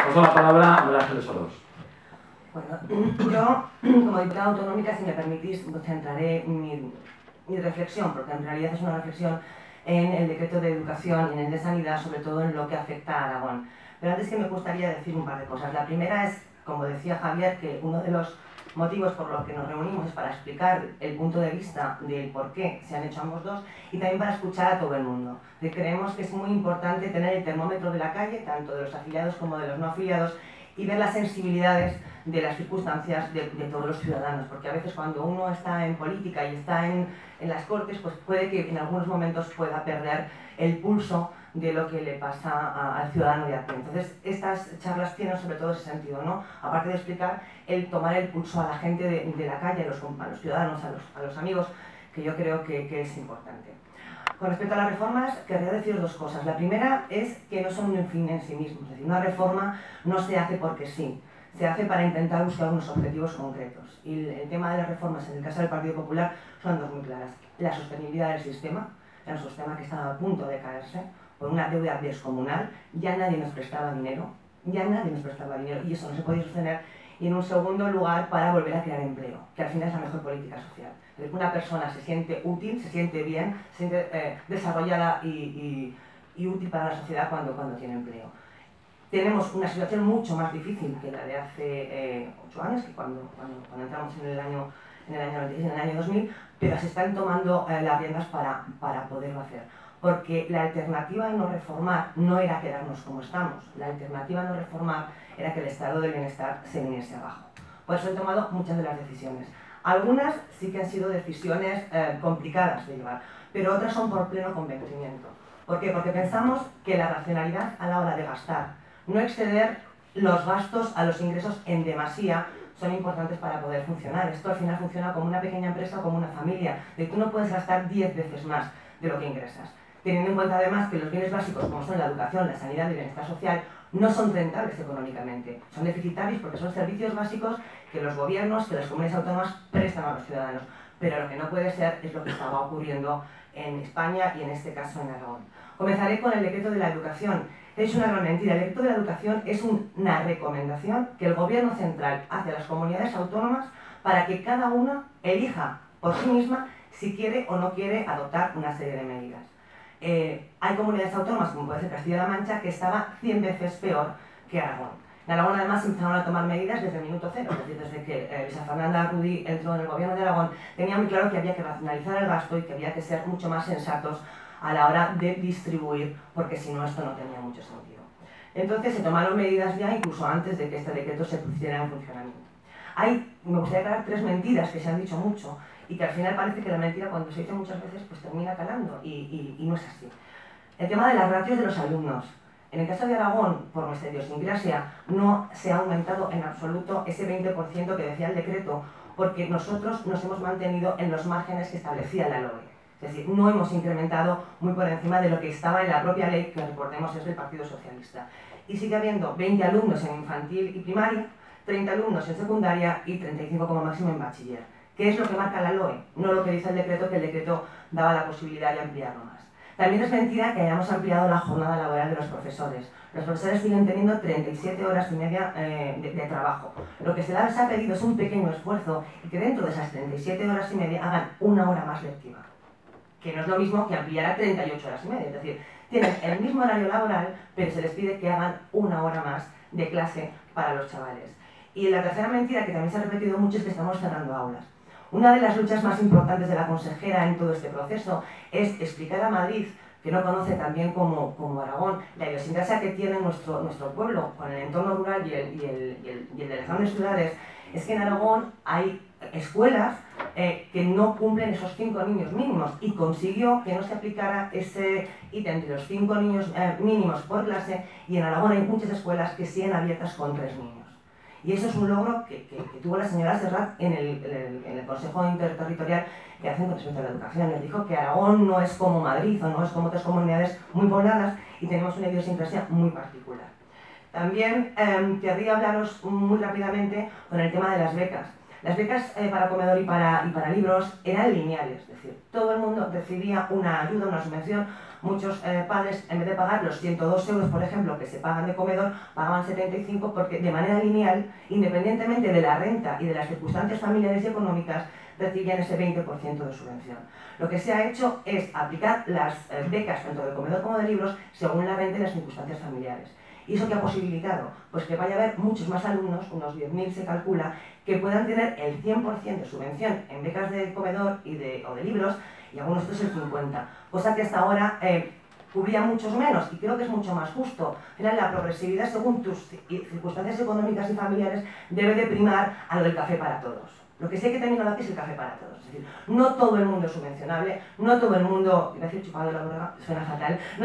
Paso la palabra a María Ángeles Soros. Bueno, yo, como diputada autonómica, si me permitís, centraré mi reflexión, porque en realidad es una reflexión en el decreto de educación y en el de sanidad, sobre todo en lo que afecta a Aragón. Pero antes que me gustaría decir un par de cosas. La primera es, como decía Javier, que uno de los motivos por los que nos reunimos es para explicar el punto de vista del por qué se han hecho ambos dos y también para escuchar a todo el mundo. Creemos que es muy importante tener el termómetro de la calle, tanto de los afiliados como de los no afiliados, y ver las sensibilidades de las circunstancias de todos los ciudadanos, porque a veces cuando uno está en política y está en las Cortes, pues puede que en algunos momentos pueda perder el pulso de lo que le pasa al ciudadano de a pie. Entonces, estas charlas tienen sobre todo ese sentido, ¿no? Aparte de explicar, el tomar el pulso a la gente de la calle, a los ciudadanos, a los amigos, que yo creo que es importante. Con respecto a las reformas, querría decir dos cosas. La primera es que no son un fin en sí mismo, es decir, una reforma no se hace porque sí, se hace para intentar buscar unos objetivos concretos. Y el tema de las reformas, en el caso del Partido Popular, son dos muy claras. La sostenibilidad del sistema, era un sistema que estaba a punto de caerse por una deuda descomunal, ya nadie nos prestaba dinero, y eso no se podía sostener. Y en un segundo lugar, para volver a crear empleo, que al final es la mejor política social. Es decir, una persona se siente útil, se siente bien, se siente desarrollada y útil para la sociedad cuando tiene empleo. Tenemos una situación mucho más difícil que la de hace 8 años, que cuando entramos en el año 96, en el año 2000, pero se están tomando las riendas para poderlo hacer. Porque la alternativa a no reformar no era quedarnos como estamos, la alternativa a no reformar era que el estado del bienestar se viniese abajo. Por eso he tomado muchas de las decisiones. Algunas sí que han sido decisiones complicadas de llevar, pero otras son por pleno convencimiento. ¿Por qué? Porque pensamos que la racionalidad a la hora de gastar, no exceder los gastos a los ingresos en demasía, son importantes para poder funcionar. Esto al final funciona como una pequeña empresa o como una familia, de que tú no puedes gastar 10 veces más de lo que ingresas. Teniendo en cuenta además que los bienes básicos, como son la educación, la sanidad y el bienestar social, no son rentables económicamente, son deficitarios porque son servicios básicos que los gobiernos, que las comunidades autónomas prestan a los ciudadanos. Pero lo que no puede ser es lo que estaba ocurriendo en España y en este caso en Aragón. Comenzaré con el decreto de la educación. Es una gran mentira. El decreto de la educación es una recomendación que el gobierno central hace a las comunidades autónomas para que cada una elija por sí misma si quiere o no quiere adoptar una serie de medidas. Hay comunidades autónomas, como puede ser Castilla-La Mancha, que estaba 100 veces peor que Aragón. En Aragón, además, empezaron a tomar medidas desde el minuto cero, es decir, desde que Luisa Fernanda Rudí entró en el gobierno de Aragón, tenía muy claro que había que racionalizar el gasto y que había que ser mucho más sensatos a la hora de distribuir, porque si no, esto no tenía mucho sentido. Entonces, se tomaron medidas ya, incluso antes de que este decreto se pusiera en funcionamiento. Me gustaría aclarar 3 mentiras que se han dicho mucho, y que al final parece que la mentira, cuando se dice muchas veces, pues termina calando, y no es así. El tema de las ratios de los alumnos. En el caso de Aragón, por nuestra idiosincrasia, no se ha aumentado en absoluto ese 20% que decía el decreto, porque nosotros nos hemos mantenido en los márgenes que establecía la LOE. Es decir, no hemos incrementado muy por encima de lo que estaba en la propia ley, que recordemos es del Partido Socialista. Y sigue habiendo 20 alumnos en infantil y primaria, 30 alumnos en secundaria y 35 como máximo en bachiller. ¿Qué es lo que marca la LOE? No lo que dice el decreto, que el decreto daba la posibilidad de ampliarlo más. También es mentira que hayamos ampliado la jornada laboral de los profesores. Los profesores siguen teniendo 37 horas y media de trabajo. Lo que se les ha pedido es un pequeño esfuerzo y que dentro de esas 37 horas y media hagan 1 hora más lectiva. Que no es lo mismo que ampliar a 38 horas y media. Es decir, tienen el mismo horario laboral, pero se les pide que hagan 1 hora más de clase para los chavales. Y la tercera mentira, que también se ha repetido mucho, es que estamos cerrando aulas. Una de las luchas más importantes de la consejera en todo este proceso es explicar a Madrid, que no conoce tan bien como Aragón, la idiosincrasia que tiene nuestro pueblo con el entorno rural y el de las grandes ciudades. Es que en Aragón hay escuelas que no cumplen esos 5 niños mínimos, y consiguió que no se aplicara ese ítem de los 5 niños mínimos por clase, y en Aragón hay muchas escuelas que siguen abiertas con 3 niños. Y eso es un logro que tuvo la señora Serrat en el Consejo Interterritorial que hacen con respecto a la educación. Les dijo que Aragón no es como Madrid o no es como otras comunidades muy pobladas y tenemos una idiosincrasia muy particular. También querría hablaros muy rápidamente con el tema de las becas. Las becas para comedor y para libros eran lineales, es decir, todo el mundo recibía una ayuda, una subvención. Muchos padres, en vez de pagar los 102 euros, por ejemplo, que se pagan de comedor, pagaban 75 porque de manera lineal, independientemente de la renta y de las circunstancias familiares y económicas, recibían ese 20% de subvención. Lo que se ha hecho es aplicar las becas tanto de comedor como de libros según la renta y las circunstancias familiares. ¿Y eso qué ha posibilitado? Pues que vaya a haber muchos más alumnos, unos 10.000 se calcula, que puedan tener el 100% de subvención en becas de comedor o de libros, y algunos otros el 50%, cosa que hasta ahora cubría muchos menos, y creo que es mucho más justo. Al final, la progresividad según tus circunstancias económicas y familiares debe de primar a lo del café para todos. Lo que sí hay que terminar aquí es el café para todos. Es decir, no todo el mundo es subvencionable, no todo el mundo, iba a decir chupado de la borra, suena fatal, no